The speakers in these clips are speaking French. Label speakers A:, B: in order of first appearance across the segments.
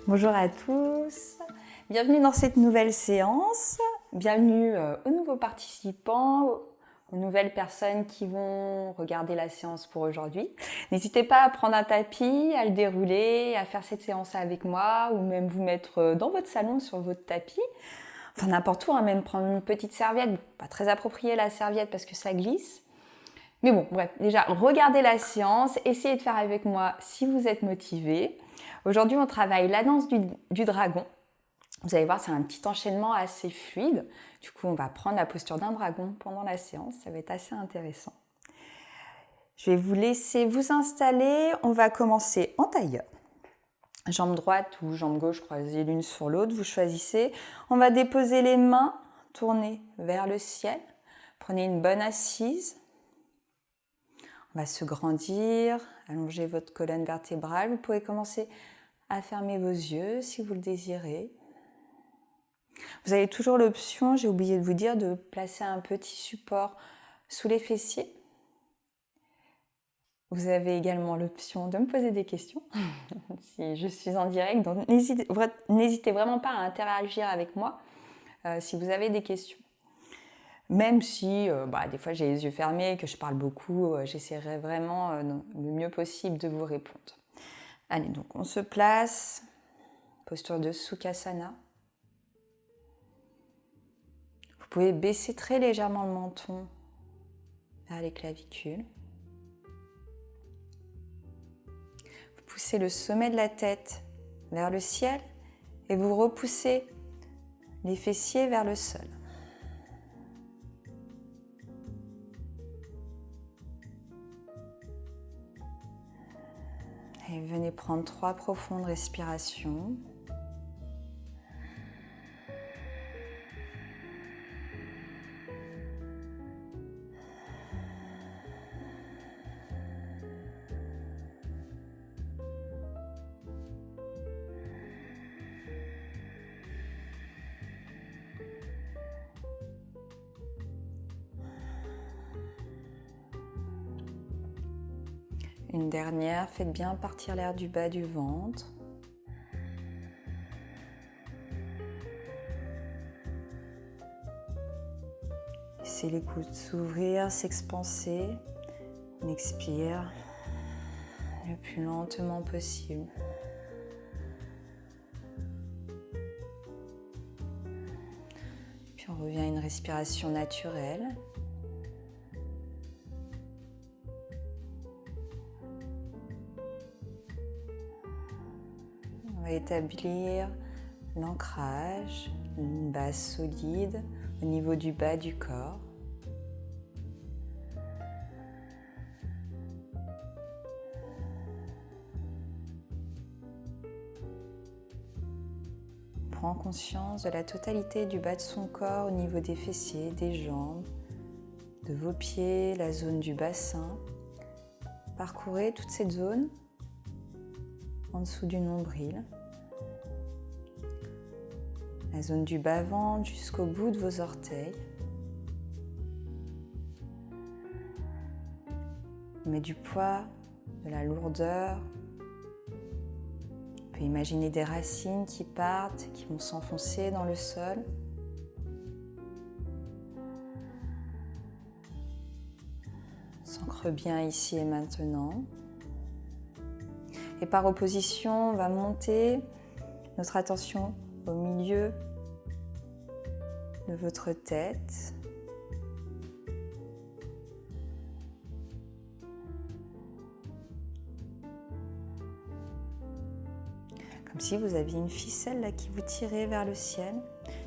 A: Bonjour à tous, bienvenue dans cette nouvelle séance, bienvenue aux nouveaux participants, aux nouvelles personnes qui vont regarder la séance pour aujourd'hui. N'hésitez pas à prendre un tapis, à le dérouler, à faire cette séance avec moi ou même vous mettre dans votre salon sur votre tapis. Enfin n'importe où, même prendre une petite serviette, pas très appropriée la serviette parce que ça glisse. Mais bon, bref, déjà, regardez la séance, essayez de faire avec moi si vous êtes motivé. Aujourd'hui, on travaille la danse du dragon. Vous allez voir, c'est un petit enchaînement assez fluide. Du coup, on va prendre la posture d'un dragon pendant la séance. Ça va être assez intéressant. Je vais vous laisser vous installer. On va commencer en tailleur. Jambe droite ou jambe gauche croisées l'une sur l'autre. Vous choisissez. On va déposer les mains, tourner vers le ciel. Prenez une bonne assise. On va se grandir, allonger votre colonne vertébrale. Vous pouvez commencer à fermer vos yeux si vous le désirez. Vous avez toujours l'option, j'ai oublié de vous dire, de placer un petit support sous les fessiers. Vous avez également l'option de me poser des questions si je suis en direct. Donc n'hésitez vraiment pas à interagir avec moi si vous avez des questions. Même si des fois j'ai les yeux fermés, que je parle beaucoup, j'essaierai vraiment le mieux possible de vous répondre. Allez, donc on se place, posture de Sukhasana. Vous pouvez baisser très légèrement le menton vers les clavicules. Vous poussez le sommet de la tête vers le ciel et vous repoussez les fessiers vers le sol. Et venez prendre 3 profondes respirations. Une dernière, faites bien partir l'air du bas du ventre. Laissez les coudes s'ouvrir, s'expanser. On expire le plus lentement possible. Puis on revient à une respiration naturelle. On va établir l'ancrage, une base solide au niveau du bas du corps. On prend conscience de la totalité du bas de son corps au niveau des fessiers, des jambes, de vos pieds, la zone du bassin. Parcourez toute cette zone en dessous du nombril. La zone du bas-ventre jusqu'au bout de vos orteils. On met du poids, de la lourdeur. On peut imaginer des racines qui partent, qui vont s'enfoncer dans le sol. On s'ancre bien ici et maintenant. Et par opposition, on va monter notre attention au milieu de votre tête. Comme si vous aviez une ficelle là qui vous tirait vers le ciel.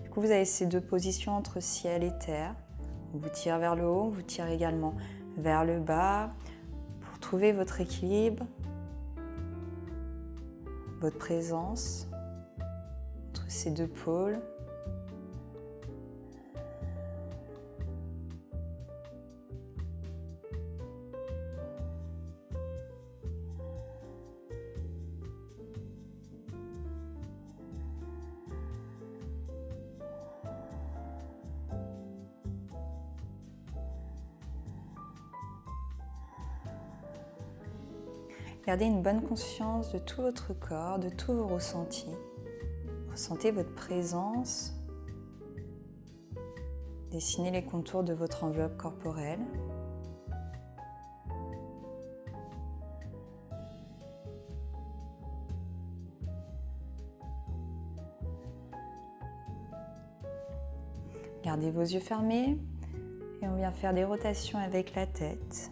A: Du coup, vous avez ces 2 positions entre ciel et terre. On vous tire vers le haut, on vous tire également vers le bas pour trouver votre équilibre, votre présence entre ces 2 pôles. Gardez une bonne conscience de tout votre corps, de tous vos ressentis. Ressentez votre présence. Dessinez les contours de votre enveloppe corporelle. Gardez vos yeux fermés et on vient faire des rotations avec la tête.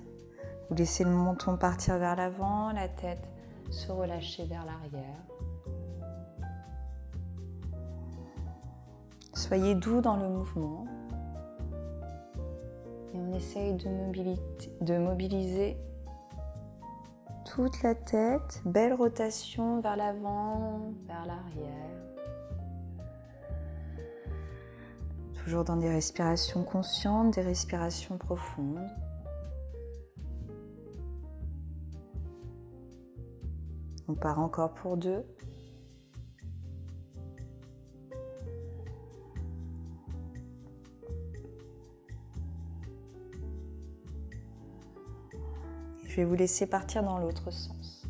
A: Vous laissez le menton partir vers l'avant, la tête se relâcher vers l'arrière. Soyez doux dans le mouvement. Et on essaye de mobiliser toute la tête. Belle rotation vers l'avant, vers l'arrière. Toujours dans des respirations conscientes, des respirations profondes. On part encore pour 2. Je vais vous laisser partir dans l'autre sens.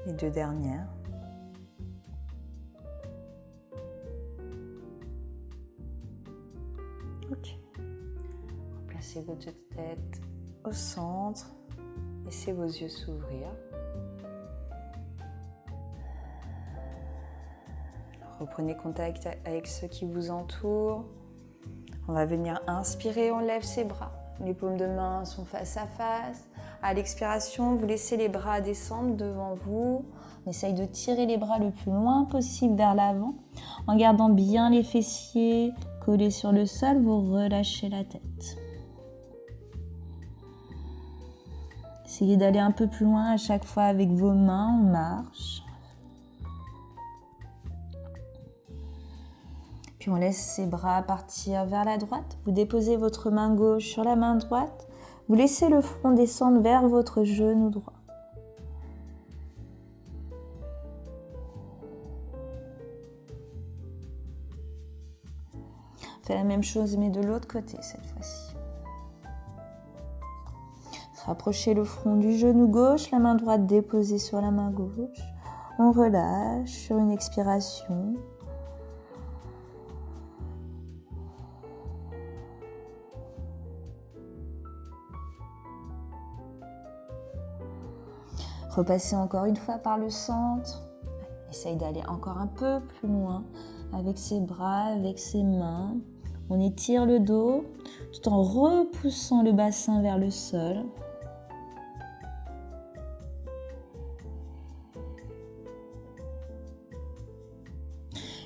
A: Les 2 dernières. Ok. Placez votre tête au centre. Laissez vos yeux s'ouvrir. Reprenez contact avec ceux qui vous entourent. On va venir inspirer, on lève ses bras. Les paumes de main sont face à face. À l'expiration, vous laissez les bras descendre devant vous. On essaye de tirer les bras le plus loin possible vers l'avant. En gardant bien les fessiers collés sur le sol, vous relâchez la tête. Essayez d'aller un peu plus loin à chaque fois avec vos mains, on marche. Puis on laisse ses bras partir vers la droite. Vous déposez votre main gauche sur la main droite. Vous laissez le front descendre vers votre genou droit. Faites la même chose mais de l'autre côté cette fois-ci. Rapprochez le front du genou gauche, la main droite déposée sur la main gauche. On relâche sur une expiration. Repassez encore une fois par le centre. Essaye d'aller encore un peu plus loin avec ses bras, avec ses mains. On étire le dos tout en repoussant le bassin vers le sol.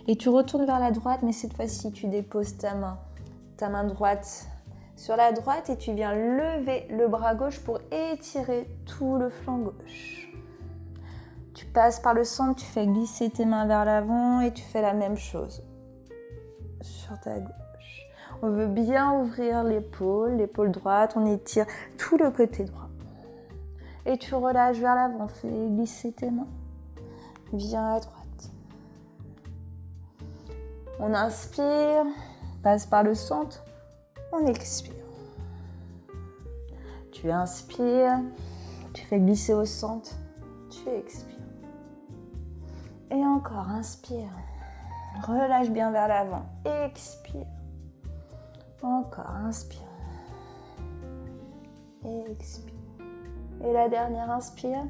A: Et tu retournes vers la droite, mais cette fois-ci, tu déposes ta main droite sur la droite et tu viens lever le bras gauche pour étirer tout le flanc gauche. Tu passes par le centre, tu fais glisser tes mains vers l'avant et tu fais la même chose sur ta gauche. On veut bien ouvrir l'épaule droite, on étire tout le côté droit. Et tu relâches vers l'avant, fais glisser tes mains. Viens à droite. On inspire, passe par le centre, on expire. Tu inspires, tu fais glisser au centre, tu expires. Et encore, inspire. Relâche bien vers l'avant, expire. Encore, inspire. Et expire. Et la dernière, inspire.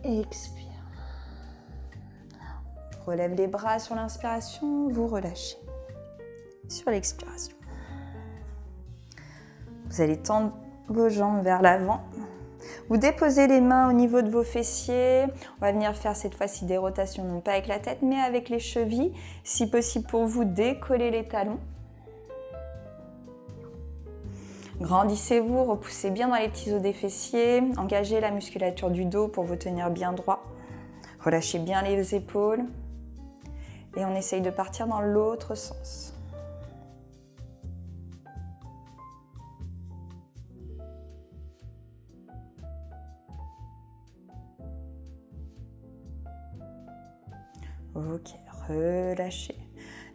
A: Et expire. Relève les bras sur l'inspiration, vous relâchez. Sur l'expiration. Vous allez tendre vos jambes vers l'avant. Vous déposez les mains au niveau de vos fessiers. On va venir faire cette fois-ci des rotations, non pas avec la tête, mais avec les chevilles. Si possible pour vous, décollez les talons. Grandissez-vous, repoussez bien dans les petits os des fessiers. Engagez la musculature du dos pour vous tenir bien droit. Relâchez bien les épaules. Et on essaye de partir dans l'autre sens. Ok, relâchez.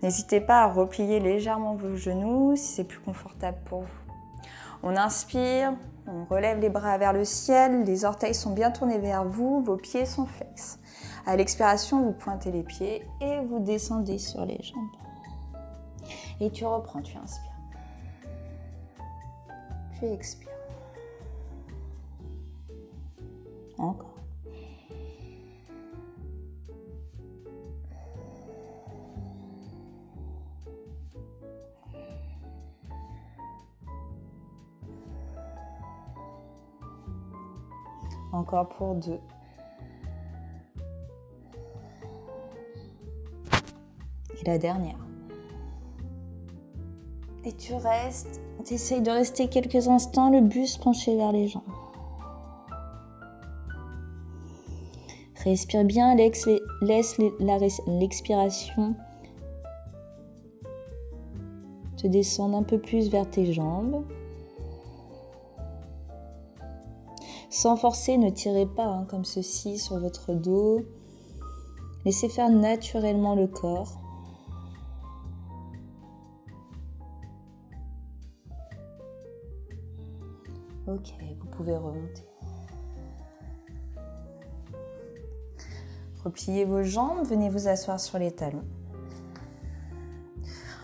A: N'hésitez pas à replier légèrement vos genoux si c'est plus confortable pour vous. On inspire, on relève les bras vers le ciel, les orteils sont bien tournés vers vous, vos pieds sont flex. À l'expiration, vous pointez les pieds et vous descendez sur les jambes. Et tu reprends, tu inspires. Tu expires. Encore. Encore pour 2. Et la dernière. Et tu restes, tu essayes de rester quelques instants, le buste penché vers les jambes. Respire bien, laisse l'expiration te descendre un peu plus vers tes jambes. Sans forcer, ne tirez pas comme ceci sur votre dos. Laissez faire naturellement le corps. Ok, vous pouvez remonter. Repliez vos jambes, venez vous asseoir sur les talons.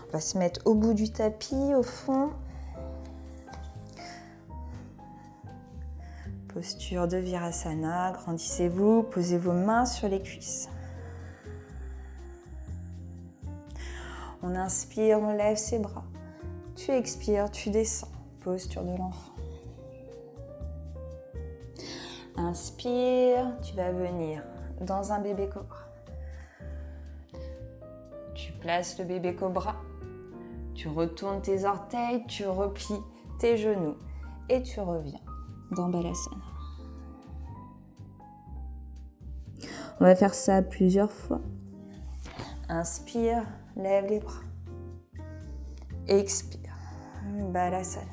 A: On va se mettre au bout du tapis, au fond. Posture de Virasana, grandissez-vous, posez vos mains sur les cuisses. On inspire, on lève ses bras. Tu expires, tu descends. Posture de l'enfant. Inspire, tu vas venir dans un bébé cobra. Tu places le bébé cobra. Tu retournes tes orteils, tu replies tes genoux et tu reviens dans Balasana. On va faire ça plusieurs fois. Inspire, lève les bras. Expire, Balasana.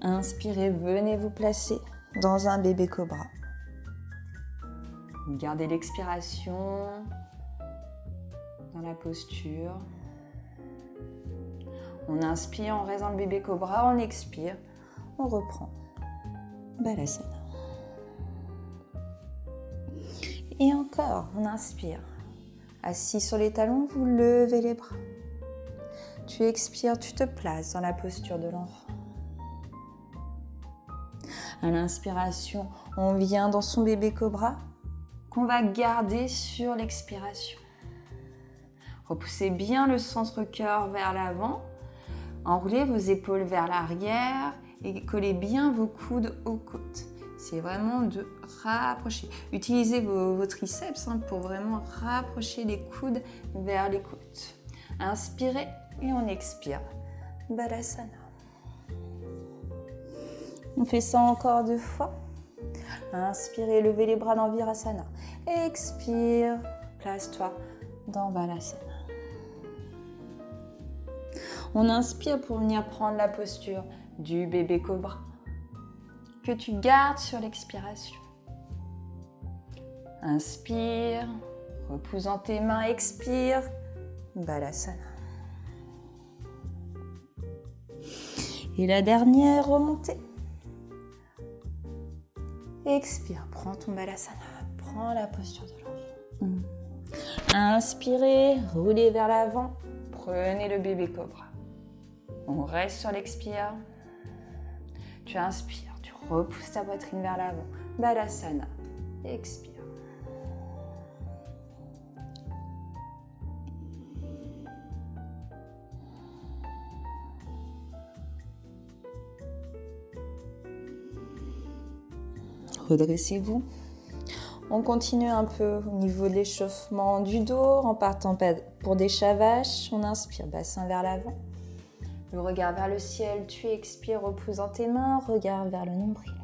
A: Inspirez, venez vous placer dans un bébé cobra. Gardez l'expiration dans la posture. On inspire, on reste dans le bébé cobra, on expire, on reprend Balasana. Et encore, on inspire. Assis sur les talons, vous levez les bras. Tu expires, tu te places dans la posture de l'enfant. À l'inspiration, on vient dans son bébé cobra qu'on va garder sur l'expiration. Repoussez bien le centre-cœur vers l'avant. Enroulez vos épaules vers l'arrière et collez bien vos coudes aux côtes. C'est vraiment de rapprocher. Utilisez vos triceps pour vraiment rapprocher les coudes vers les côtes. Inspirez et on expire. Balasana. On fait ça encore 2 fois. Inspirez, levez les bras dans Virasana. Expire, place-toi dans Balasana. On inspire pour venir prendre la posture du bébé cobra que tu gardes sur l'expiration. Inspire, repousse dans tes mains, expire, Balasana. Et la dernière, remontée. Expire, prends ton Balasana, prends la posture de l'enfant. Inspirez, roulez vers l'avant, prenez le bébé cobra. On reste sur l'expire. Tu inspires, tu repousses ta poitrine vers l'avant. Balasana, expire. Redressez-vous. On continue un peu au niveau de l'échauffement du dos en partant pour des chavaches. On inspire, bassin vers l'avant. Le regard vers le ciel, tu expires, repousse dans tes mains, regard vers le nombril.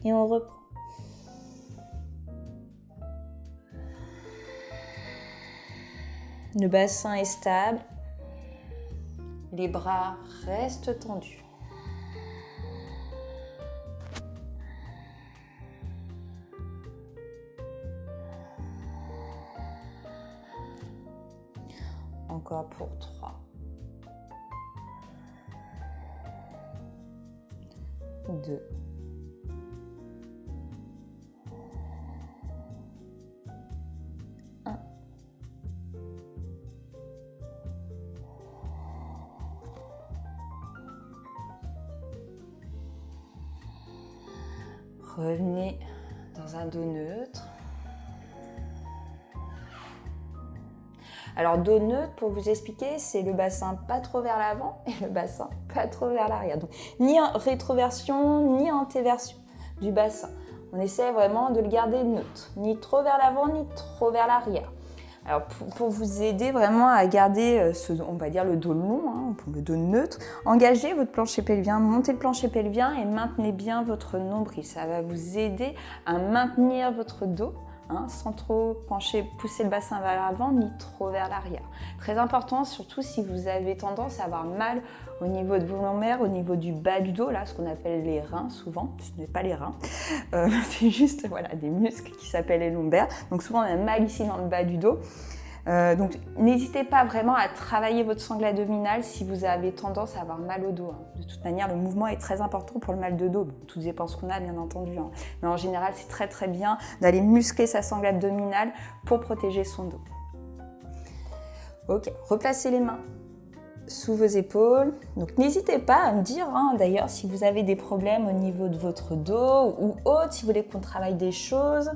A: Et on reprend. Le bassin est stable. Les bras restent tendus. Encore pour 3. 2. 1. Revenez dans un dos neutre. Alors, dos neutre, pour vous expliquer, c'est le bassin pas trop vers l'avant et le bassin pas trop vers l'arrière. Donc, ni rétroversion, ni antéversion du bassin. On essaie vraiment de le garder neutre, ni trop vers l'avant, ni trop vers l'arrière. Alors, pour vous aider vraiment à garder on va dire le dos long, hein, le dos neutre, engagez votre plancher pelvien, montez le plancher pelvien et maintenez bien votre nombril. Ça va vous aider à maintenir votre dos. Sans trop pousser le bassin vers l'avant ni trop vers l'arrière. Très important, surtout si vous avez tendance à avoir mal au niveau de vos lombaires, au niveau du bas du dos, là, ce qu'on appelle les reins souvent. Ce n'est pas les reins, c'est juste des muscles qui s'appellent les lombaires. Donc souvent on a mal ici dans le bas du dos. Donc n'hésitez pas vraiment à travailler votre sangle abdominal si vous avez tendance à avoir mal au dos. De toute manière, le mouvement est très important pour le mal de dos. Bon, tout dépend ce qu'on a, bien entendu. Mais en général, c'est très très bien d'aller muscler sa sangle abdominale pour protéger son dos. Ok, replacez les mains sous vos épaules. Donc n'hésitez pas à me dire, d'ailleurs, si vous avez des problèmes au niveau de votre dos ou autre, si vous voulez qu'on travaille des choses.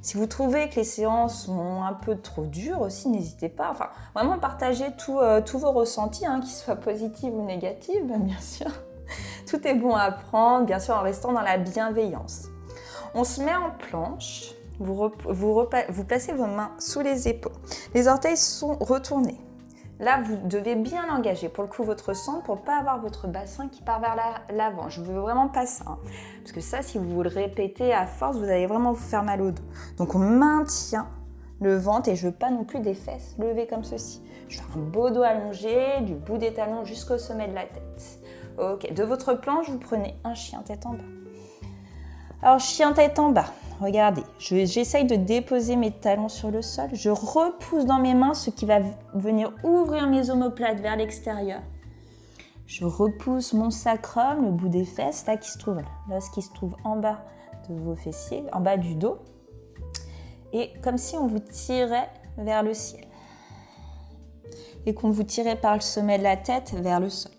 A: Si vous trouvez que les séances sont un peu trop dures aussi, n'hésitez pas. Enfin, vraiment partagez tous vos ressentis, qu'ils soient positifs ou négatifs, bien sûr. Tout est bon à prendre, bien sûr, en restant dans la bienveillance. On se met en planche. Vous placez vos mains sous les épaules. Les orteils sont retournés. Là, vous devez bien engager, pour le coup, votre centre pour ne pas avoir votre bassin qui part vers l'avant. Je ne veux vraiment pas ça. Parce que ça, si vous le répétez à force, vous allez vraiment vous faire mal au dos. Donc, on maintient le ventre et je ne veux pas non plus des fesses levées comme ceci. Je veux un beau dos allongé, du bout des talons jusqu'au sommet de la tête. Ok, de votre planche, vous prenez un chien tête en bas. Alors, chien tête en bas. Regardez, j'essaye de déposer mes talons sur le sol. Je repousse dans mes mains ce qui va venir ouvrir mes omoplates vers l'extérieur. Je repousse mon sacrum, le bout des fesses, là qui se trouve en bas de vos fessiers, en bas du dos. Et comme si on vous tirait vers le ciel. Et qu'on vous tirait par le sommet de la tête vers le sol.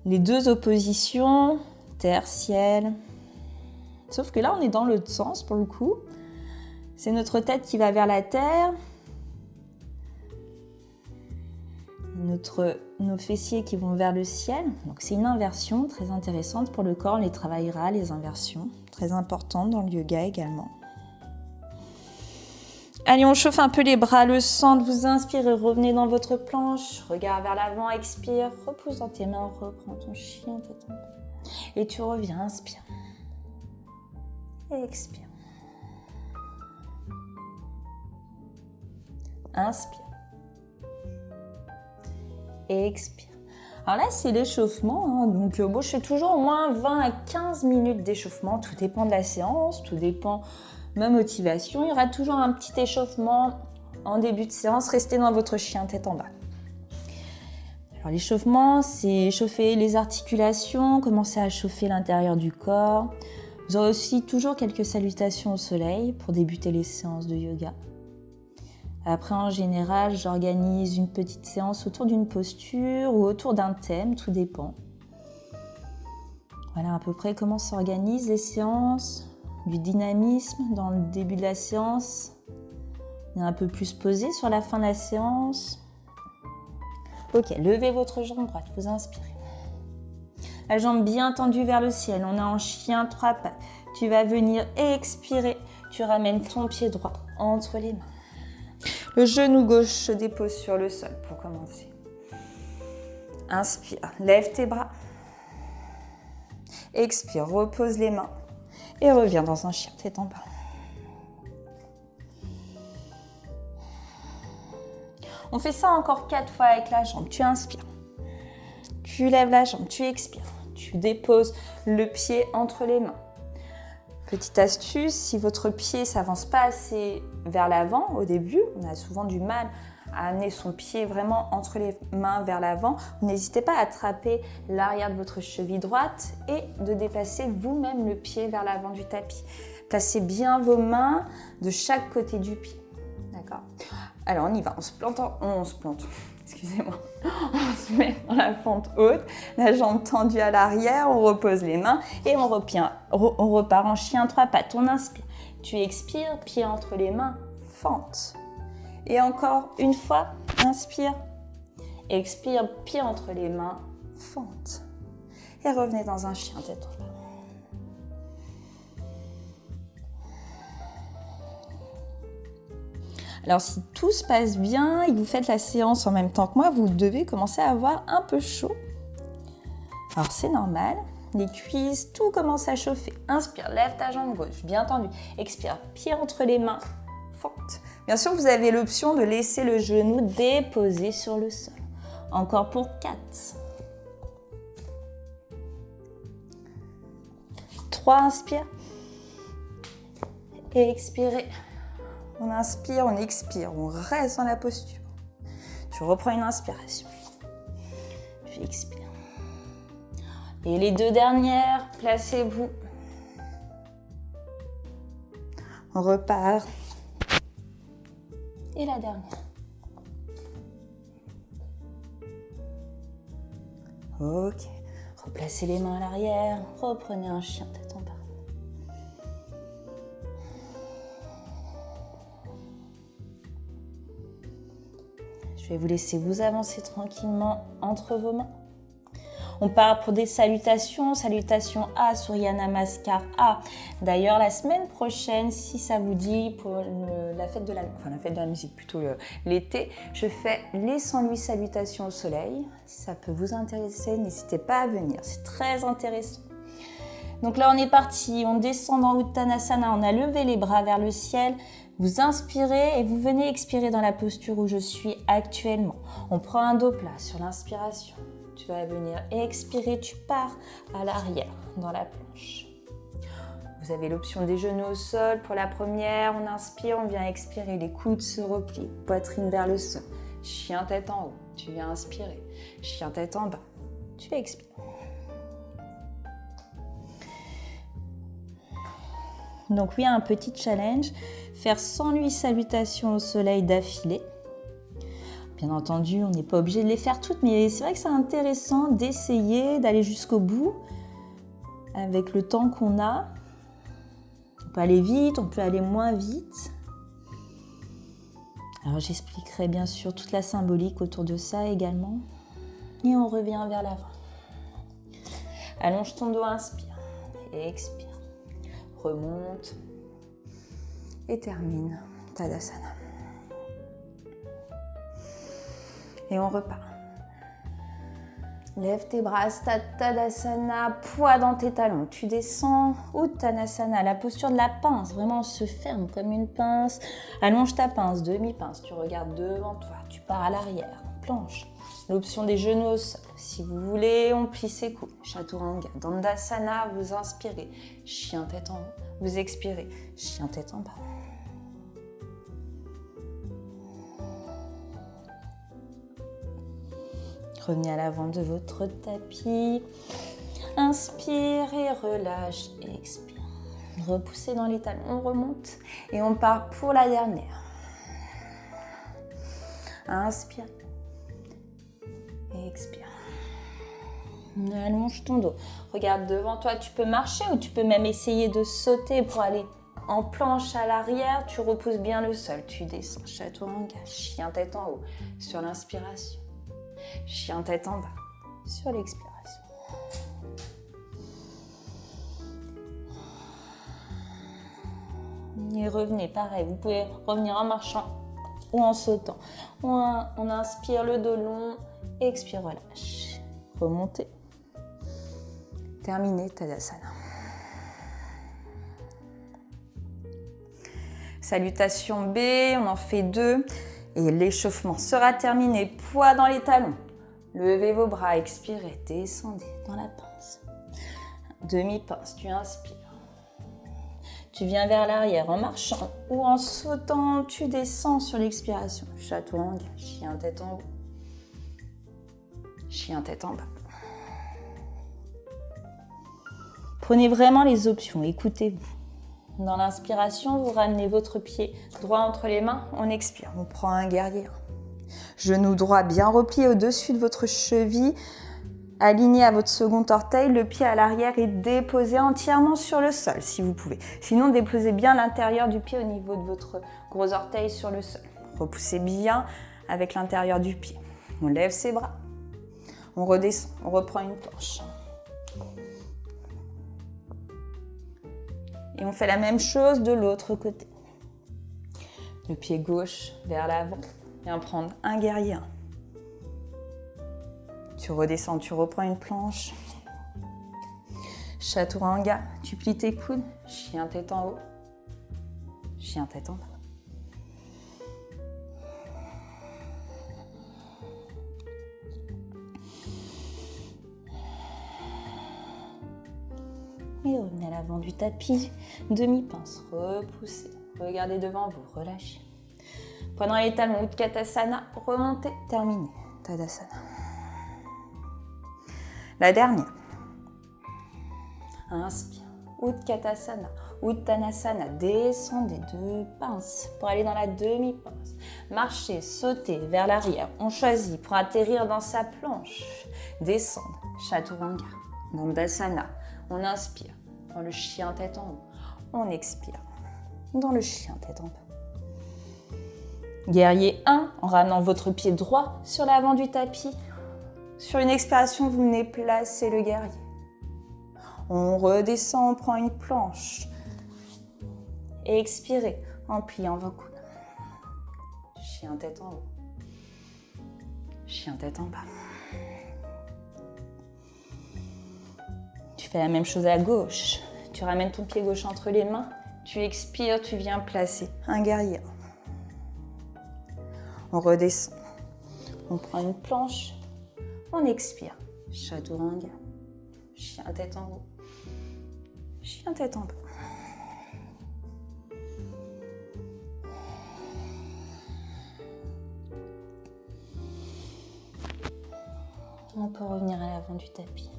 A: Les deux oppositions, terre, ciel. Sauf que là, on est dans l'autre sens pour le coup. C'est notre tête qui va vers la terre. Nos fessiers qui vont vers le ciel. Donc c'est une inversion très intéressante pour le corps. On les travaillera, les inversions. Très importantes dans le yoga également. Allez, on chauffe un peu les bras, le centre. Vous inspirez, revenez dans votre planche. Regard vers l'avant, expire. Repousse dans tes mains, reprends ton chien, tête en bas. Et tu reviens, inspire. Et expire. Inspire. Et expire. Alors là, c'est l'échauffement. Donc, je fais toujours au moins 20 à 15 minutes d'échauffement. Tout dépend de la séance, tout dépend de ma motivation. Il y aura toujours un petit échauffement en début de séance. Restez dans votre chien tête en bas. Alors, l'échauffement, c'est chauffer les articulations, commencer à chauffer l'intérieur du corps. Vous aurez aussi toujours quelques salutations au soleil pour débuter les séances de yoga. Après, en général, j'organise une petite séance autour d'une posture ou autour d'un thème, tout dépend. Voilà à peu près comment s'organisent les séances, du dynamisme dans le début de la séance. On est un peu plus posé sur la fin de la séance. Ok, levez votre jambe droite, vous inspirez. La jambe bien tendue vers le ciel, on est en chien 3 pattes. Tu vas venir expirer, tu ramènes ton pied droit entre les mains. Le genou gauche se dépose sur le sol pour commencer. Inspire, lève tes bras. Expire, repose les mains et reviens dans un chien tête en bas. On fait ça encore 4 fois avec la jambe. Tu inspires, tu lèves la jambe, tu expires. Tu déposes le pied entre les mains. Petite astuce, si votre pied ne s'avance pas assez vers l'avant au début, on a souvent du mal à amener son pied vraiment entre les mains vers l'avant, n'hésitez pas à attraper l'arrière de votre cheville droite et de déplacer vous-même le pied vers l'avant du tapis. Placez bien vos mains de chaque côté du pied. D'accord ? Alors on y va, on se plante, excusez-moi, on se met dans la fente haute, la jambe tendue à l'arrière, on repose les mains et on repart en chien 3 pattes. On inspire, tu expires, pied entre les mains, fente. Et encore une fois, inspire, expire, pied entre les mains, fente. Et revenez dans un chien tête en bas. Alors si tout se passe bien et que vous faites la séance en même temps que moi, vous devez commencer à avoir un peu chaud. Alors c'est normal, les cuisses, tout commence à chauffer. Inspire, lève ta jambe gauche, bien tendue. Expire, pied entre les mains, fente. Bien sûr, vous avez l'option de laisser le genou déposé sur le sol. Encore pour 4. 3, inspire. Et expirez. On inspire, on expire, on reste dans la posture. Tu reprends une inspiration. Tu expires. Et les 2 dernières, placez-vous. On repart. Et la dernière. Ok. Replacez les mains à l'arrière. Reprenez un chien tête en bas. Je vais vous laisser vous avancer tranquillement entre vos mains. On part pour des salutations. Salutations A, Surya Namaskar A. D'ailleurs, la semaine prochaine, si ça vous dit, pour la fête de la musique, plutôt l'été, je fais les 108 salutations au soleil. Si ça peut vous intéresser, n'hésitez pas à venir. C'est très intéressant. Donc là, on est parti. On descend dans Uttanasana. On a levé les bras vers le ciel. Vous inspirez et vous venez expirer dans la posture où je suis actuellement. On prend un dos plat sur l'inspiration. Tu vas venir expirer, tu pars à l'arrière dans la planche. Vous avez l'option des genoux au sol. Pour la première, on inspire, on vient expirer. Les coudes se replient, poitrine vers le sol. Chien tête en haut, tu viens inspirer. Chien tête en bas, tu expires. Donc oui, un petit challenge, faire 108 salutations au soleil d'affilée. Bien entendu, on n'est pas obligé de les faire toutes, mais c'est vrai que c'est intéressant d'essayer d'aller jusqu'au bout avec le temps qu'on a. On peut aller vite, on peut aller moins vite. Alors j'expliquerai bien sûr toute la symbolique autour de ça également. Et on revient vers l'avant. Allonge ton dos, inspire et expire. Remonte et termine Tadasana. Et on repart. Lève tes bras, Tadasana, poids dans tes talons. Tu descends, Uttanasana, la posture de la pince. Vraiment, on se ferme comme une pince. Allonge ta pince, demi-pince. Tu regardes devant toi, tu pars à l'arrière, planche. L'option des genoux au sol. Si vous voulez, on plie ses coudes. Chaturanga, Dandasana, vous inspirez. Chien tête en haut. Vous expirez. Chien tête en bas. Revenez à l'avant de votre tapis. Inspire et relâche. Expire. Repoussez dans les talons. On remonte et on part pour la dernière. Inspire. Et expire. Allonge ton dos. Regarde devant toi. Tu peux marcher ou tu peux même essayer de sauter pour aller en planche à l'arrière. Tu repousses bien le sol. Tu descends. Chaturanga. Chien tête en haut. Sur l'inspiration. Chien tête en bas. Sur l'expiration. Et revenez. Pareil. Vous pouvez revenir en marchant ou en sautant. On inspire le dos long. Expire, relâche. Remontez. Terminez Tadasana. Salutation B, on en fait 2. Et l'échauffement sera terminé. Poids dans les talons. Levez vos bras, expirez, descendez dans la pince. Demi-pince, tu inspires. Tu viens vers l'arrière en marchant ou en sautant. Tu descends sur l'expiration. Chaturanga, chien tête en haut. Chien tête en bas. Prenez vraiment les options, écoutez-vous. Dans l'inspiration, vous ramenez votre pied droit entre les mains. On expire, on prend un guerrier. Genou droit bien replié au-dessus de votre cheville. Aligné à votre second orteil, le pied à l'arrière est déposé entièrement sur le sol, si vous pouvez. Sinon, déposez bien l'intérieur du pied au niveau de votre gros orteil sur le sol. Repoussez bien avec l'intérieur du pied. On lève ses bras. On redescend, on reprend une planche. Et on fait la même chose de l'autre côté. Le pied gauche vers l'avant. Viens prendre un guerrier. Tu redescends, tu reprends une planche. Chaturanga, tu plies tes coudes. Chien tête en haut. Chien tête en bas. Et revenez à l'avant du tapis. Demi-pince, repoussez. Regardez devant vous, relâchez. Prenant les talons, Utkatasana, remontez, terminez. Tadasana. La dernière. Inspire. Utkatasana. Uttanasana. Descendez deux pinces pour aller dans la demi-pince. Marchez, sautez vers l'arrière. On choisit pour atterrir dans sa planche. Descendre. Chaturanga. Dandasana. On inspire dans le chien tête en haut. On expire dans le chien tête en bas. Guerrier 1, en ramenant votre pied droit sur l'avant du tapis. Sur une expiration, vous venez placer le guerrier. On redescend, on prend une planche. Et expirez en pliant vos coudes. Chien tête en haut. Chien tête en bas. Tu fais la même chose à gauche. Tu ramènes ton pied gauche entre les mains. Tu expires, tu viens placer un guerrier. On redescend. On prend une planche. On expire. Chaturanga. Chien tête en haut. Chien tête en bas. On peut revenir à l'avant du tapis.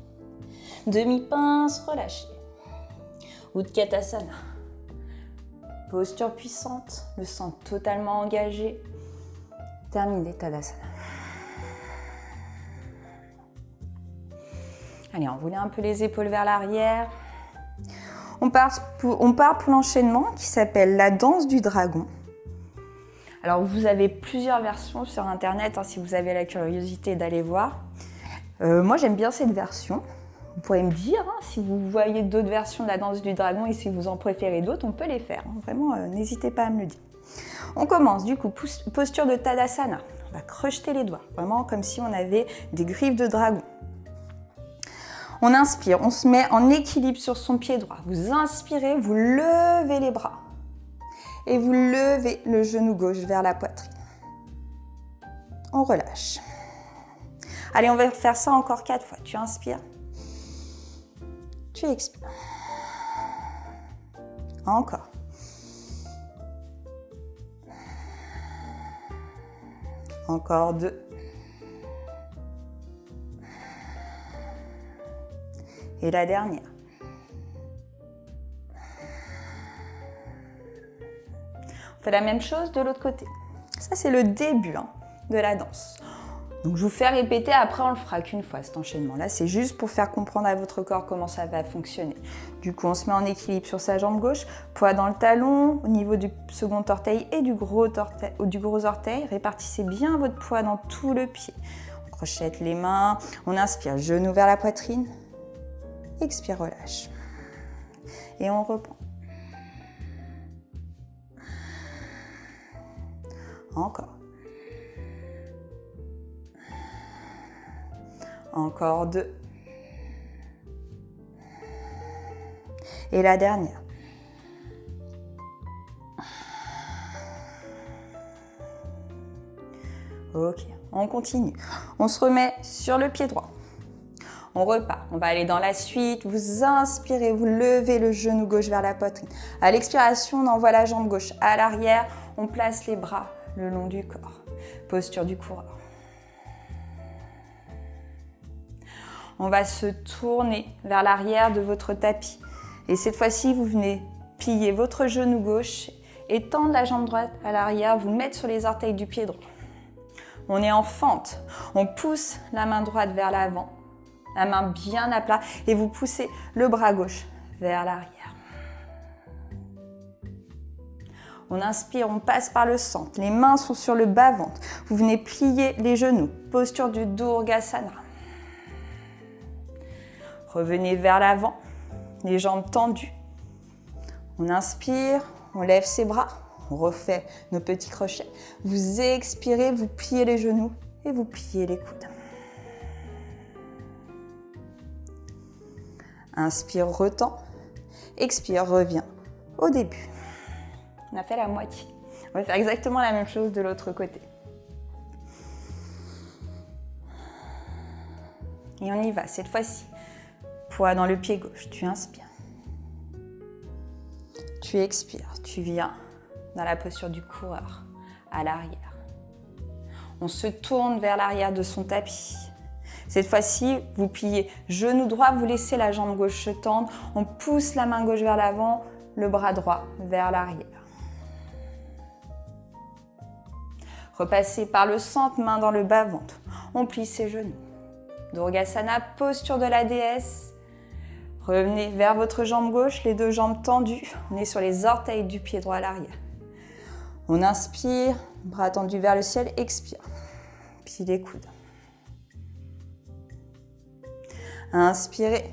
A: Demi-pince, relâchez. Utkatasana. Posture puissante, le sang totalement engagé. Terminé, Tadasana. Allez, enroulez un peu les épaules vers l'arrière. On part pour l'enchaînement qui s'appelle la danse du dragon. Alors, vous avez plusieurs versions sur Internet, si vous avez la curiosité d'aller voir. Moi, j'aime bien cette version. Vous pourrez me dire si vous voyez d'autres versions de la danse du dragon et si vous en préférez d'autres, on peut les faire. Vraiment, n'hésitez pas à me le dire. On commence du coup, posture de Tadasana. On va crocheter les doigts, vraiment comme si on avait des griffes de dragon. On inspire, on se met en équilibre sur son pied droit. Vous inspirez, vous levez les bras. Et vous levez le genou gauche vers la poitrine. On relâche. Allez, on va faire ça encore 4 fois. Tu inspires. Tu expires. Encore. Encore 2. Et la dernière. On fait la même chose de l'autre côté. Ça, c'est le début de la danse. Donc, je vous fais répéter, après, on le fera qu'une fois, cet enchaînement-là. C'est juste pour faire comprendre à votre corps comment ça va fonctionner. Du coup, on se met en équilibre sur sa jambe gauche, poids dans le talon, au niveau du second orteil et du gros orteil. Répartissez bien votre poids dans tout le pied. On crochette les mains, on inspire, genou vers la poitrine. Expire, relâche. Et on reprend. Encore. Encore 2. Et la dernière. Ok, on continue. On se remet sur le pied droit. On repart, on va aller dans la suite. Vous inspirez, vous levez le genou gauche vers la poitrine. À l'expiration, on envoie la jambe gauche à l'arrière. On place les bras le long du corps. Posture du coureur. On va se tourner vers l'arrière de votre tapis. Et cette fois-ci, vous venez plier votre genou gauche et tendre la jambe droite à l'arrière, vous mettre sur les orteils du pied droit. On est en fente. On pousse la main droite vers l'avant, la main bien à plat et vous poussez le bras gauche vers l'arrière. On inspire, on passe par le centre. Les mains sont sur le bas-ventre. Vous venez plier les genoux. Posture du Durgasana. Revenez vers l'avant, les jambes tendues. On inspire, on lève ses bras. On refait nos petits crochets. Vous expirez, vous pliez les genoux et vous pliez les coudes. Inspire, retend. Expire, revient au début. On a fait la moitié. On va faire exactement la même chose de l'autre côté. Et on y va, cette fois-ci. Poids dans le pied gauche, tu inspires. Tu expires, tu viens dans la posture du coureur, à l'arrière. On se tourne vers l'arrière de son tapis. Cette fois-ci, vous pliez genou droit, vous laissez la jambe gauche se tendre. On pousse la main gauche vers l'avant, le bras droit vers l'arrière. Repassez par le centre, main dans le bas-ventre. On plie ses genoux. Durgasana, posture de la déesse. Revenez vers votre jambe gauche, les deux jambes tendues. On est sur les orteils du pied droit à l'arrière. On inspire, bras tendus vers le ciel, expire. Plie les coudes. Inspirez.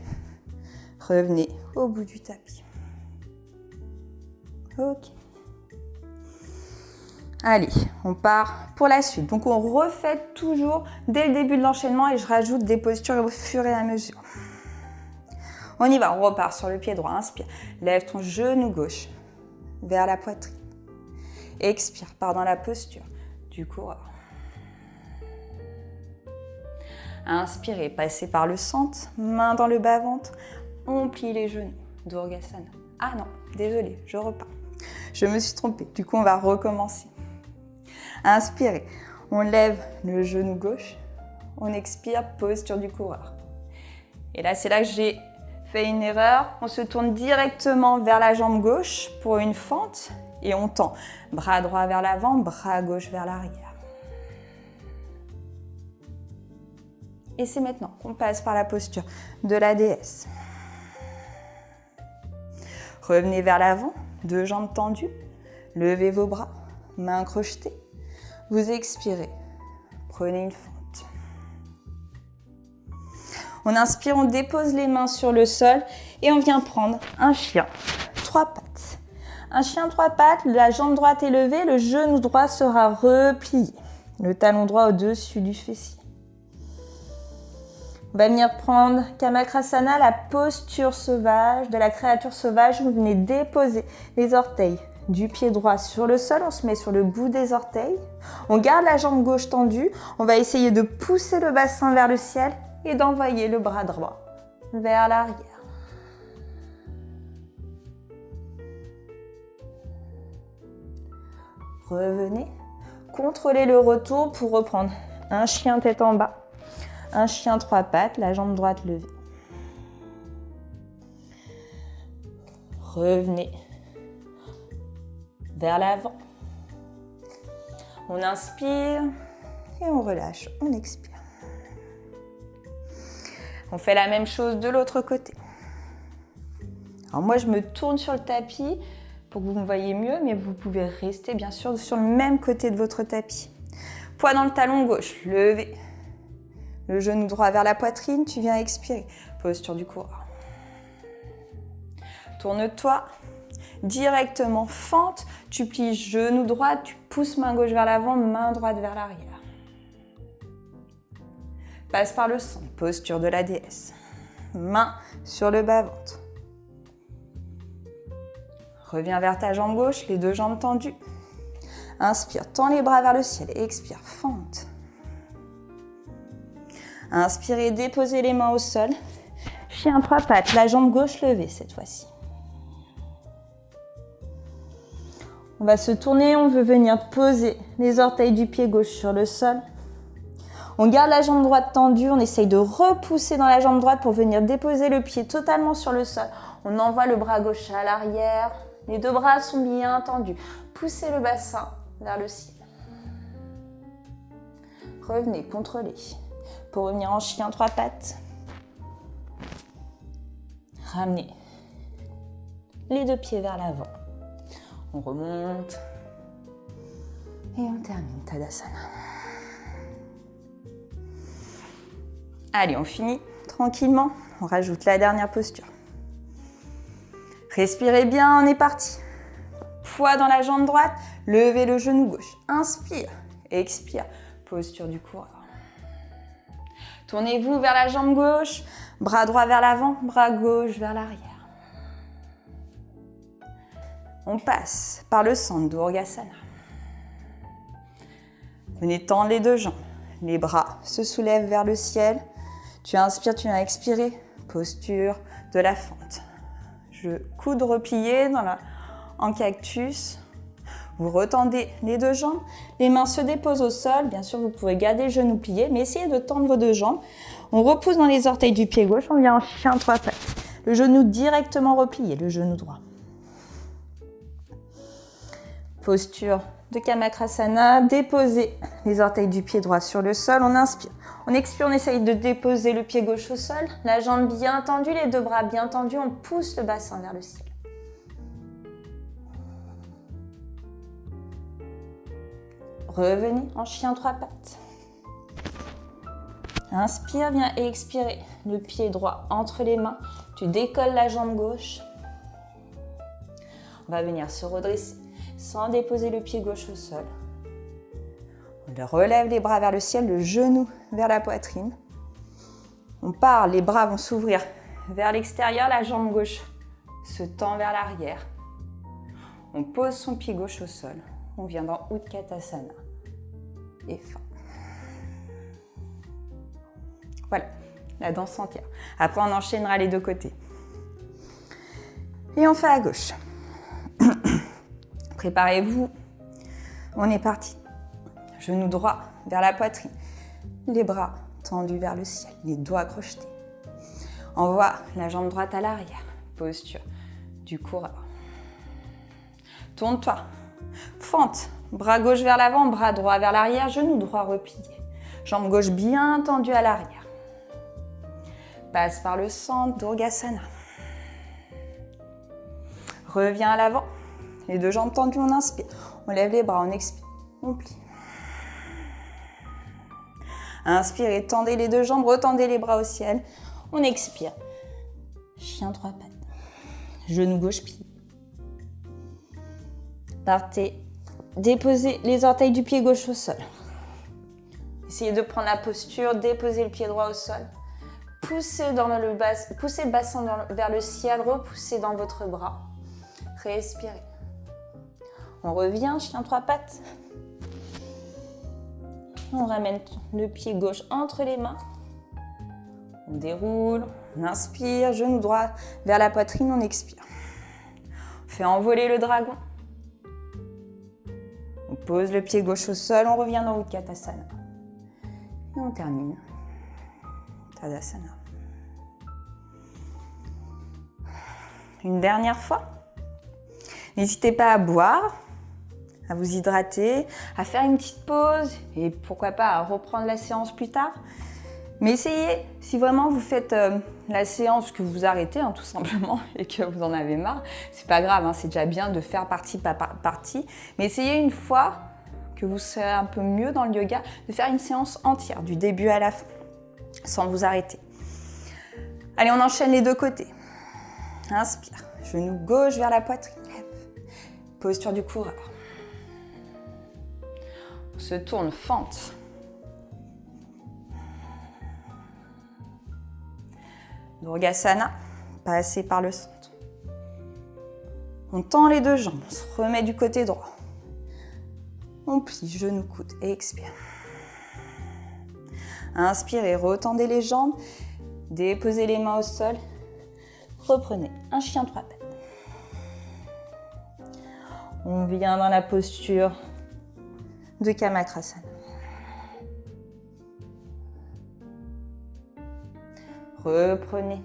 A: Revenez au bout du tapis. Ok. Allez, on part pour la suite. Donc on refait toujours dès le début de l'enchaînement et je rajoute des postures au fur et à mesure. On y va, on repart sur le pied droit. Inspire, lève ton genou gauche vers la poitrine. Expire, pars dans la posture du coureur. Inspirez, passez par le centre, main dans le bas-ventre. On plie les genoux, Durgasana. Ah non, désolé, je repars. Je me suis trompée, du coup on va recommencer. Inspirez, on lève le genou gauche, on expire, posture du coureur. Et là, c'est là que j'ai fait une erreur. On se tourne directement vers la jambe gauche pour une fente et on tend. Bras droit vers l'avant, bras gauche vers l'arrière. Et c'est maintenant qu'on passe par la posture de la déesse. Revenez vers l'avant, deux jambes tendues, levez vos bras, mains crochetées. Vous expirez, prenez une fente. On inspire, on dépose les mains sur le sol et on vient prendre un chien, 3 pattes. Un chien 3 pattes, la jambe droite est levée, le genou droit sera replié. Le talon droit au-dessus du fessier. On va venir prendre Kamakrasana, la posture sauvage de la créature sauvage. Vous venez déposer les orteils du pied droit sur le sol, on se met sur le bout des orteils. On garde la jambe gauche tendue. On va essayer de pousser le bassin vers le ciel et d'envoyer le bras droit vers l'arrière. Revenez. Contrôlez le retour pour reprendre un chien tête en bas. Un chien 3 pattes, la jambe droite levée. Revenez vers l'avant. On inspire et on relâche, on expire. On fait la même chose de l'autre côté. Alors moi, je me tourne sur le tapis pour que vous me voyez mieux, mais vous pouvez rester bien sûr sur le même côté de votre tapis. Poids dans le talon gauche, levez. Le genou droit vers la poitrine, tu viens expirer. Posture du coureur. Tourne-toi directement, fente. Tu plies genou droit, tu pousses main gauche vers l'avant, main droite vers l'arrière. Passe par le centre, posture de la déesse. Main sur le bas-ventre. Reviens vers ta jambe gauche, les deux jambes tendues. Inspire, tends les bras vers le ciel. Expire, fente. Inspirez, déposez les mains au sol. Chien 3 pattes, la jambe gauche levée cette fois-ci. On va se tourner, on veut venir poser les orteils du pied gauche sur le sol. On garde la jambe droite tendue, on essaye de repousser dans la jambe droite pour venir déposer le pied totalement sur le sol. On envoie le bras gauche à l'arrière, les deux bras sont bien tendus. Poussez le bassin vers le ciel. Revenez, contrôlez. Pour revenir en chien 3 pattes. Ramenez les deux pieds vers l'avant. On remonte et on termine Tadasana. Allez, on finit tranquillement. On rajoute la dernière posture. Respirez bien, on est parti. Poids dans la jambe droite, levez le genou gauche. Inspire, expire, posture du coureur. Tournez-vous vers la jambe gauche, bras droit vers l'avant, bras gauche vers l'arrière. On passe par le centre d'Urgasana. Venez tendre les deux jambes. Les bras se soulèvent vers le ciel. Tu inspires, tu viens expirer. Posture de la fente. Coude replié en cactus. Vous retendez les deux jambes. Les mains se déposent au sol. Bien sûr, vous pouvez garder le genou plié, mais essayez de tendre vos deux jambes. On repousse dans les orteils du pied gauche. On vient en chien 3 pattes. Le genou directement replié, le genou droit. Posture de Kamakrasana, déposez les orteils du pied droit sur le sol, on inspire. On expire, on essaye de déposer le pied gauche au sol, la jambe bien tendue, les deux bras bien tendus, on pousse le bassin vers le ciel. Revenez en chien 3 pattes. Inspire, viens expirer, le pied droit entre les mains, tu décolles la jambe gauche. On va venir se redresser. Sans déposer le pied gauche au sol. On relève les bras vers le ciel, le genou vers la poitrine. On part, les bras vont s'ouvrir vers l'extérieur, la jambe gauche se tend vers l'arrière. On pose son pied gauche au sol. On vient dans Utkatasana. Et fin. Voilà, la danse entière. Après, on enchaînera les deux côtés. Et on fait à gauche. Préparez-vous, on est parti. Genou droit vers la poitrine, les bras tendus vers le ciel, les doigts crochetés. Envoie la jambe droite à l'arrière, posture du coureur. Tourne-toi, fente, bras gauche vers l'avant, bras droit vers l'arrière, genou droit replié. Jambe gauche bien tendue à l'arrière. Passe par le centre d'Urgasana. Reviens à l'avant. Les deux jambes tendues, on inspire. On lève les bras, on expire, on plie. Inspirez, tendez les deux jambes, retendez les bras au ciel. On expire. Chien 3 pattes. Genou gauche plié. Partez. Déposez les orteils du pied gauche au sol. Essayez de prendre la posture, déposez le pied droit au sol. Poussez le bassin vers le ciel, repoussez dans votre bras. Respirez. On revient, chien 3 pattes. On ramène le pied gauche entre les mains. On déroule, on inspire, genou droit vers la poitrine, on expire. On fait envoler le dragon. On pose le pied gauche au sol, on revient dans Utkatasana. Et on termine Tadasana. Une dernière fois. N'hésitez pas à boire, à vous hydrater, à faire une petite pause et pourquoi pas à reprendre la séance plus tard. Mais essayez, si vraiment vous faites la séance que vous arrêtez tout simplement et que vous en avez marre, c'est pas grave, c'est déjà bien de faire partie par partie. Mais essayez une fois que vous serez un peu mieux dans le yoga, de faire une séance entière, du début à la fin, sans vous arrêter. Allez, on enchaîne les deux côtés. Inspire, genou gauche vers la poitrine. Posture du coureur. On se tourne, fente. Urgasana, passez par le centre. On tend les deux jambes, on se remet du côté droit. On plie, genou, coude et expire. Inspirez, retendez les jambes, déposez les mains au sol. Reprenez un chien 3 pattes. On vient dans la posture de Kamakrasana. Reprenez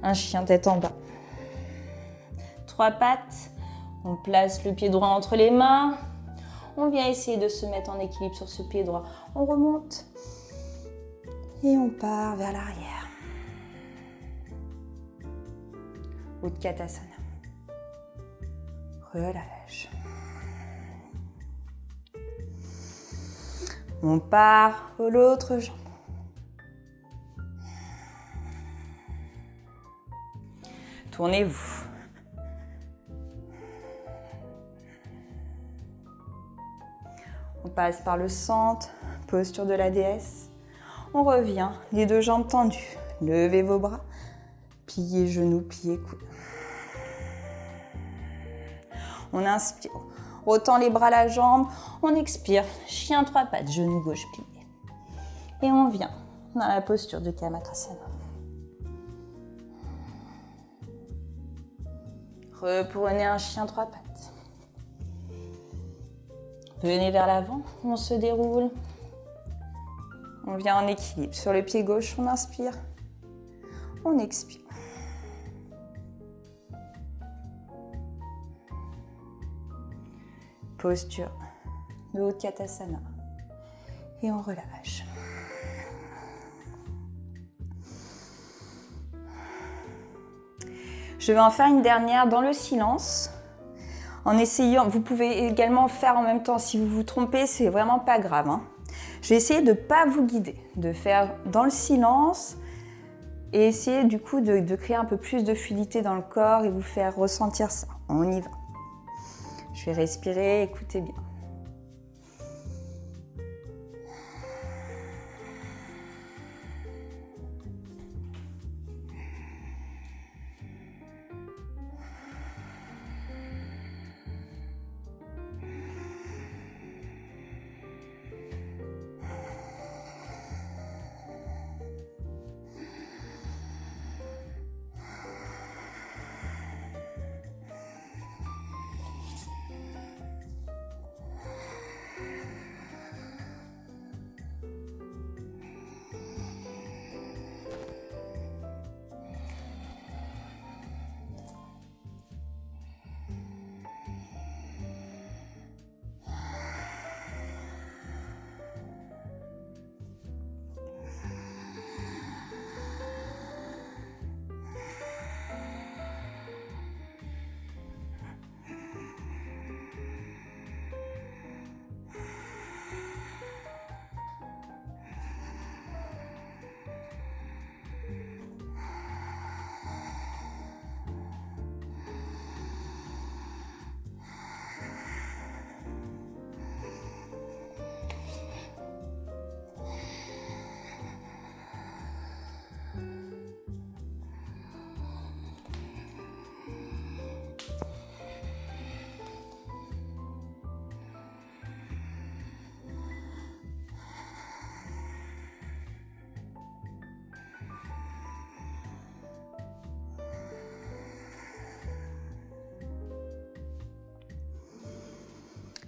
A: un chien tête en bas. 3 pattes. On place le pied droit entre les mains. On vient essayer de se mettre en équilibre sur ce pied droit. On remonte et on part vers l'arrière. Utkatasana. Relâche. On part à l'autre jambe. Tournez-vous. On passe par le centre, posture de la déesse. On revient, les 2 jambes tendues. Levez vos bras, pliez genoux, pliez coudes. On inspire, on retend les bras, la jambe. On expire, chien 3 pattes, genou gauche plié. Et on vient dans la posture de Kamakrasana. Reprenez un chien 3 pattes. Venez vers l'avant, on se déroule. On vient en équilibre. Sur le pied gauche, on inspire. On expire. Posture de Utkatasana. Et on relâche. Je vais en faire une dernière dans le silence. En essayant, vous pouvez également faire en même temps. Si vous vous trompez, c'est vraiment pas grave, hein. Je vais essayer de ne pas vous guider, de faire dans le silence et essayer du coup de créer un peu plus de fluidité dans le corps et vous faire ressentir ça. On y va. Je vais respirer, écoutez bien.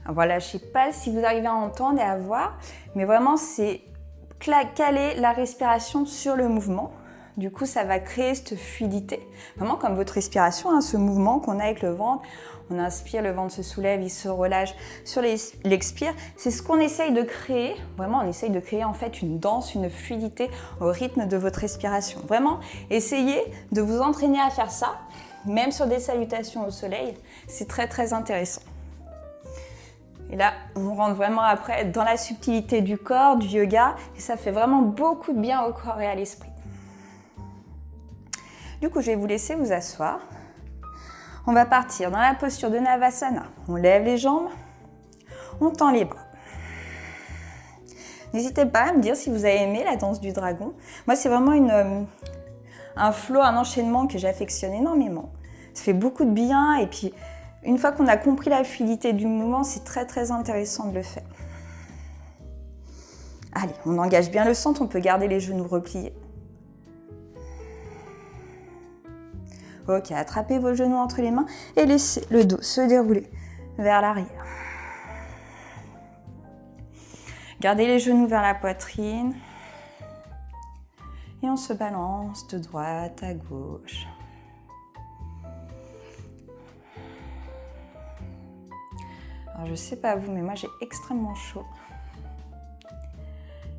A: Voilà, je ne sais pas si vous arrivez à entendre et à voir, mais vraiment c'est caler la respiration sur le mouvement. Du coup, ça va créer cette fluidité, vraiment comme votre respiration, hein, ce mouvement qu'on a avec le ventre. On inspire, le ventre se soulève, il se relâche sur l'expire. C'est ce qu'on essaye de créer. Vraiment, on essaye de créer en fait une danse, une fluidité au rythme de votre respiration. Vraiment, essayez de vous entraîner à faire ça, même sur des salutations au soleil. C'est très très intéressant. Et là, on rentre vraiment après dans la subtilité du corps, du yoga, et ça fait vraiment beaucoup de bien au corps et à l'esprit. Du coup, je vais vous laisser vous asseoir. On va partir dans la posture de Navasana. On lève les jambes, on tend les bras. N'hésitez pas à me dire si vous avez aimé la danse du dragon. Moi, c'est vraiment un flow, un enchaînement que j'affectionne énormément. Ça fait beaucoup de bien et puis une fois qu'on a compris la fluidité du mouvement, c'est très très intéressant de le faire. Allez, on engage bien le centre, on peut garder les genoux repliés. Ok, attrapez vos genoux entre les mains et laissez le dos se dérouler vers l'arrière. Gardez les genoux vers la poitrine. Et on se balance de droite à gauche. Alors je ne sais pas vous, mais moi j'ai extrêmement chaud.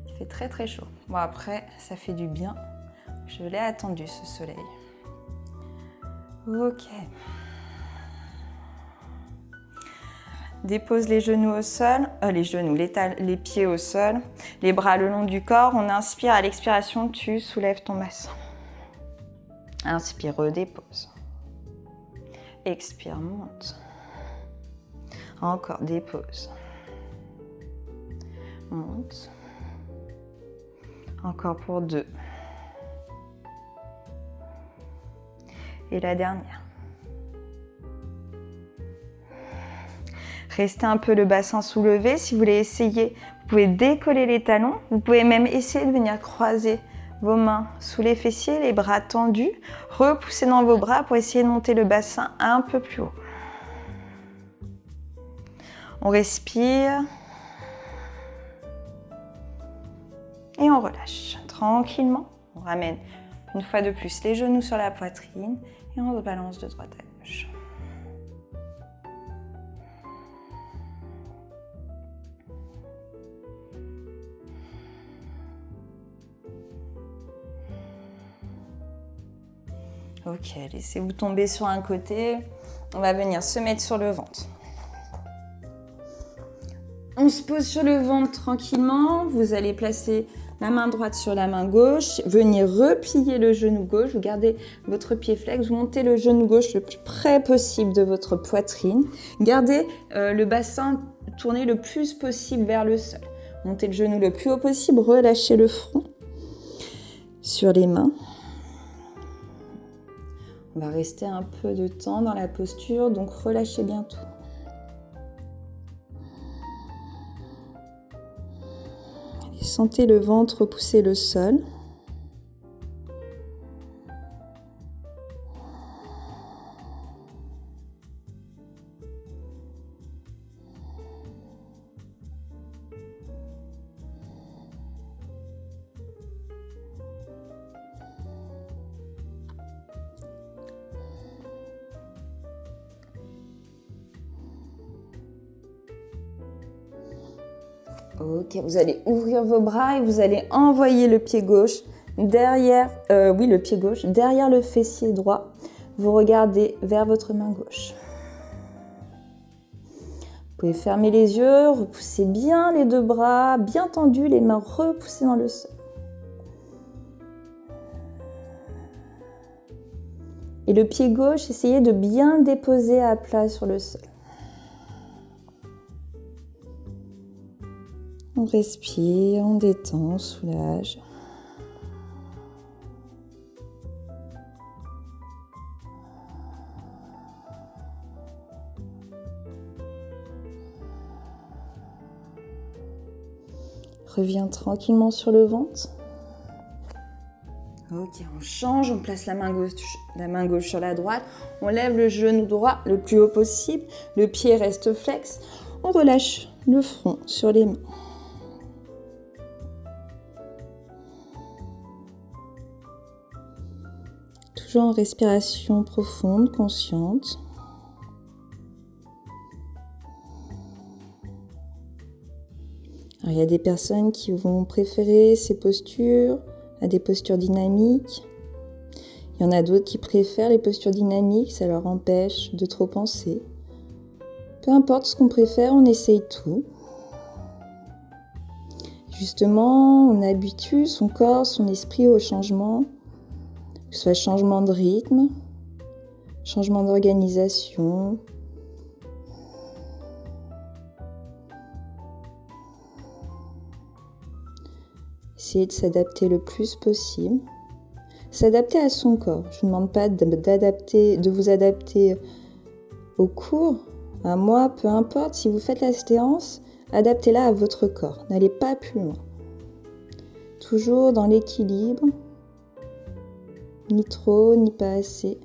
A: Il fait très très chaud. Bon après, ça fait du bien. Je l'ai attendu ce soleil. Ok. Dépose les genoux au sol, les pieds au sol, les bras le long du corps. On inspire, à l'expiration, tu soulèves ton bassin. Inspire, redépose. Expire, monte. Encore, dépose. Monte. Encore pour 2. Et la dernière. Restez un peu le bassin soulevé. Si vous voulez essayer, vous pouvez décoller les talons. Vous pouvez même essayer de venir croiser vos mains sous les fessiers, les bras tendus. Repoussez dans vos bras pour essayer de monter le bassin un peu plus haut. On respire. Et on relâche tranquillement. On ramène une fois de plus les genoux sur la poitrine et on se balance de droite à gauche. Ok, laissez-vous tomber sur un côté. On va venir se mettre sur le ventre. On se pose sur le ventre tranquillement. Vous allez placer la main droite sur la main gauche. Venir replier le genou gauche. Vous gardez votre pied flex. Vous montez le genou gauche le plus près possible de votre poitrine. Gardez le bassin tourné le plus possible vers le sol. Montez le genou le plus haut possible. Relâchez le front sur les mains. On va rester un peu de temps dans la posture, donc relâchez bien tout. Et sentez le ventre repousser le sol. Ok, vous allez ouvrir vos bras et vous allez envoyer le pied gauche derrière, le pied gauche derrière le fessier droit. Vous regardez vers votre main gauche. Vous pouvez fermer les yeux, repousser bien les deux bras, bien tendus, les mains repoussées dans le sol. Et le pied gauche, essayez de bien déposer à plat sur le sol. On respire, on détend, on soulage. Reviens tranquillement sur le ventre. Ok, on change, on place la main gauche sur la droite. On lève le genou droit le plus haut possible. Le pied reste flex. On relâche le front sur les mains. Toujours en respiration profonde, consciente. Alors, il y a des personnes qui vont préférer ces postures à des postures dynamiques. Il y en a d'autres qui préfèrent les postures dynamiques, ça leur empêche de trop penser. Peu importe ce qu'on préfère, on essaye tout. Justement, on habitue son corps, son esprit au changement, que ce soit changement de rythme, changement d'organisation. Essayez de s'adapter le plus possible. S'adapter à son corps. Je ne vous demande pas de vous adapter au cours, à moi, peu importe. Si vous faites la séance, adaptez-la à votre corps. N'allez pas plus loin. toujours dans l'équilibre. Ni trop, ni pas assez.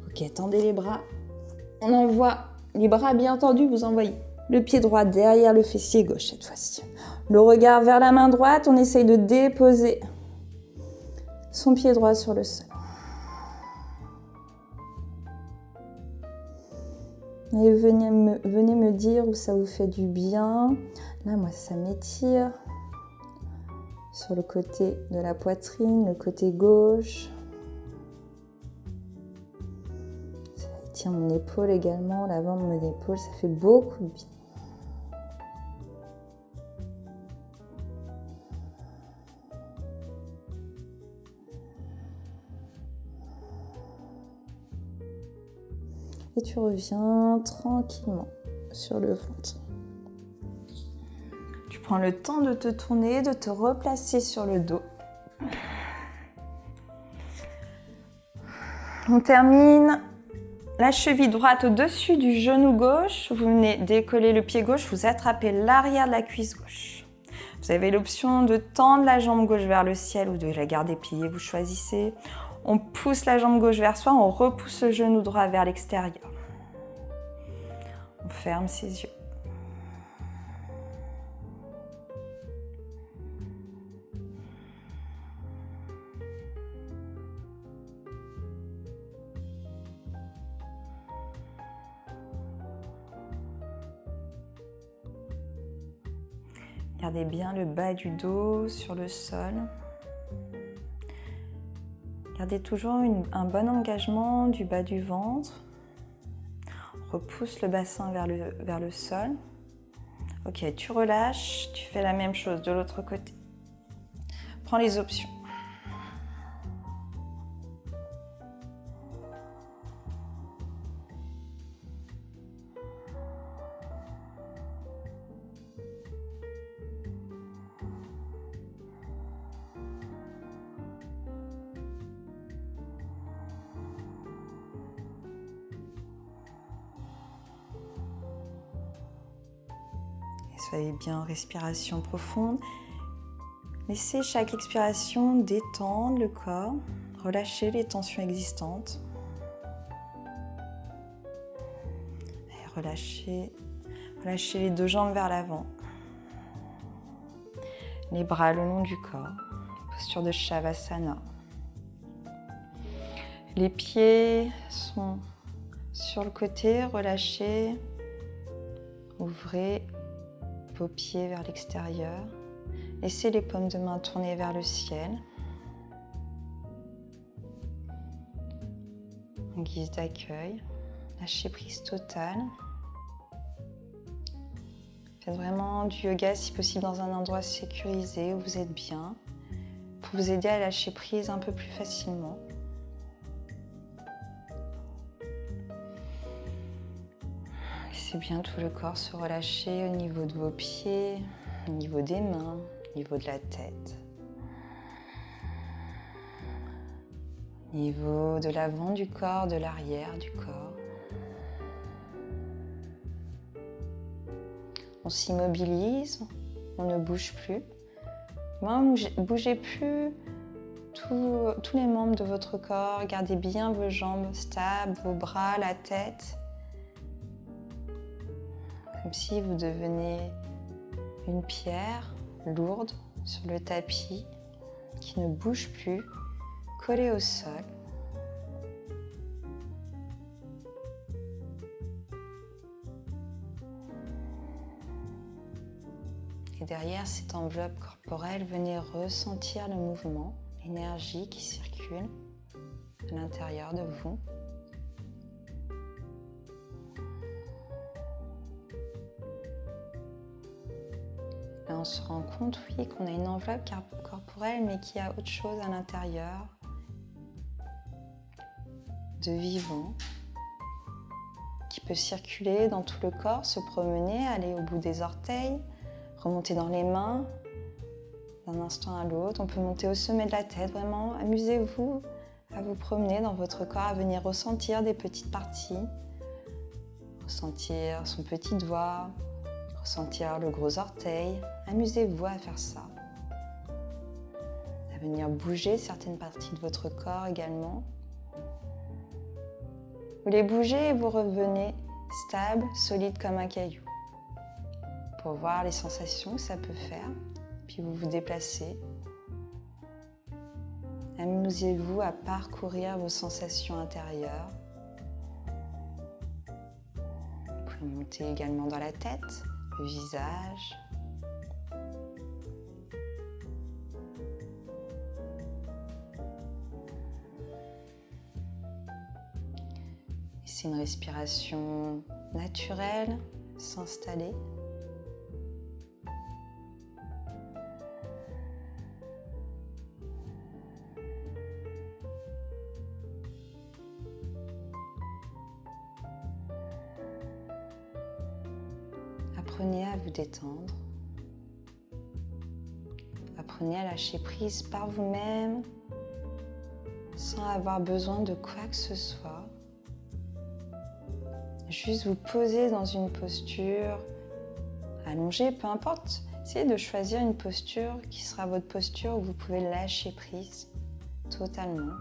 A: Ok, tendez les bras. On envoie les bras bien tendus, vous envoyez le pied droit derrière le fessier gauche cette fois-ci. Le regard vers la main droite, on essaye de déposer son pied droit sur le sol. Et venez me dire où ça vous fait du bien. Là, moi, ça m'étire sur le côté de la poitrine, le côté gauche. Ça étire mon épaule également, l'avant de mon épaule, ça fait beaucoup de bien. Et tu reviens tranquillement sur le ventre. Tu prends le temps de te tourner, de te replacer sur le dos. On termine la cheville droite au-dessus du genou gauche. Vous venez décoller le pied gauche, vous attrapez l'arrière de la cuisse gauche. Vous avez l'option de tendre la jambe gauche vers le ciel ou de la garder pliée, vous choisissez. On pousse la jambe gauche vers soi, on repousse le genou droit vers l'extérieur. On ferme ses yeux. Gardez bien le bas du dos sur le sol. Gardez toujours un bon engagement du bas du ventre. Repousse le bassin vers le sol. Ok, tu relâches, tu fais la même chose de l'autre côté. Prends les options. Soyez bien en respiration profonde. Laissez chaque expiration détendre le corps, relâcher les tensions existantes. Et relâchez les deux jambes vers l'avant. Les bras le long du corps. Posture de Shavasana. Les pieds sont sur le côté, relâchez. Ouvrez vos pieds vers l'extérieur. Laissez les paumes de main tourner vers le ciel. En guise d'accueil, lâchez prise totale. Faites vraiment du yoga si possible dans un endroit sécurisé où vous êtes bien, pour vous aider à lâcher prise un peu plus facilement. Laissez bien tout le corps se relâcher au niveau de vos pieds, au niveau des mains, au niveau de la tête, au niveau de l'avant du corps, de l'arrière du corps. On s'immobilise, on ne bouge plus. Bougez plus tous les membres de votre corps, gardez bien vos jambes stables, vos bras, la tête. Comme si vous deveniez une pierre lourde sur le tapis qui ne bouge plus, collée au sol. Et derrière cette enveloppe corporelle, venez ressentir le mouvement, l'énergie qui circule à l'intérieur de vous. Là, on se rend compte, oui, qu'on a une enveloppe corporelle, mais qu'il y a autre chose à l'intérieur, de vivant, qui peut circuler dans tout le corps, se promener, aller au bout des orteils, remonter dans les mains, d'un instant à l'autre. On peut monter au sommet de la tête, vraiment. Amusez-vous à vous promener dans votre corps, à venir ressentir des petites parties, ressentir son petit doigt, ressentir le gros orteil. Amusez-vous à faire ça. venir bouger certaines parties de votre corps également. Vous les bougez et vous revenez stable, solide comme un caillou. Pour voir les sensations que ça peut faire. Puis vous vous déplacez. Amusez-vous à parcourir vos sensations intérieures. Vous pouvez monter également dans la tête, le visage. Laissez une respiration naturelle s'installer. Apprenez à vous détendre. Apprenez à lâcher prise par vous-même sans avoir besoin de quoi que ce soit. Juste vous poser dans une posture allongée, peu importe. Essayez de choisir une posture qui sera votre posture où vous pouvez lâcher prise totalement.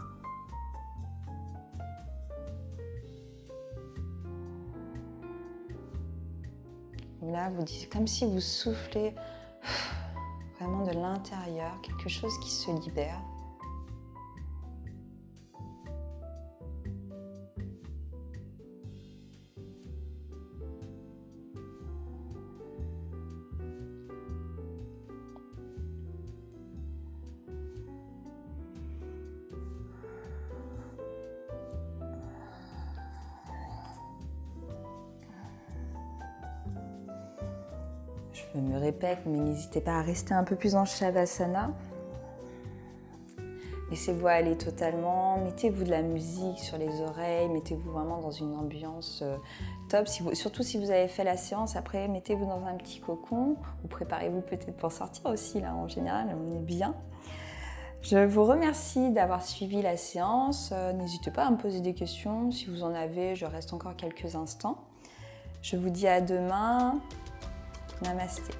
A: Là, vous dites comme si vous soufflez vraiment de l'intérieur, quelque chose qui se libère. Je me répète, mais n'hésitez pas à rester un peu plus en Shavasana. Laissez-vous aller totalement, mettez-vous de la musique sur les oreilles, mettez-vous vraiment dans une ambiance top. Surtout si vous avez fait la séance, après mettez-vous dans un petit cocon, ou préparez-vous peut-être pour sortir aussi, là en général, on est bien. Je vous remercie d'avoir suivi la séance. N'hésitez pas à me poser des questions, si vous en avez, je reste encore quelques instants. Je vous dis à demain. Namasté.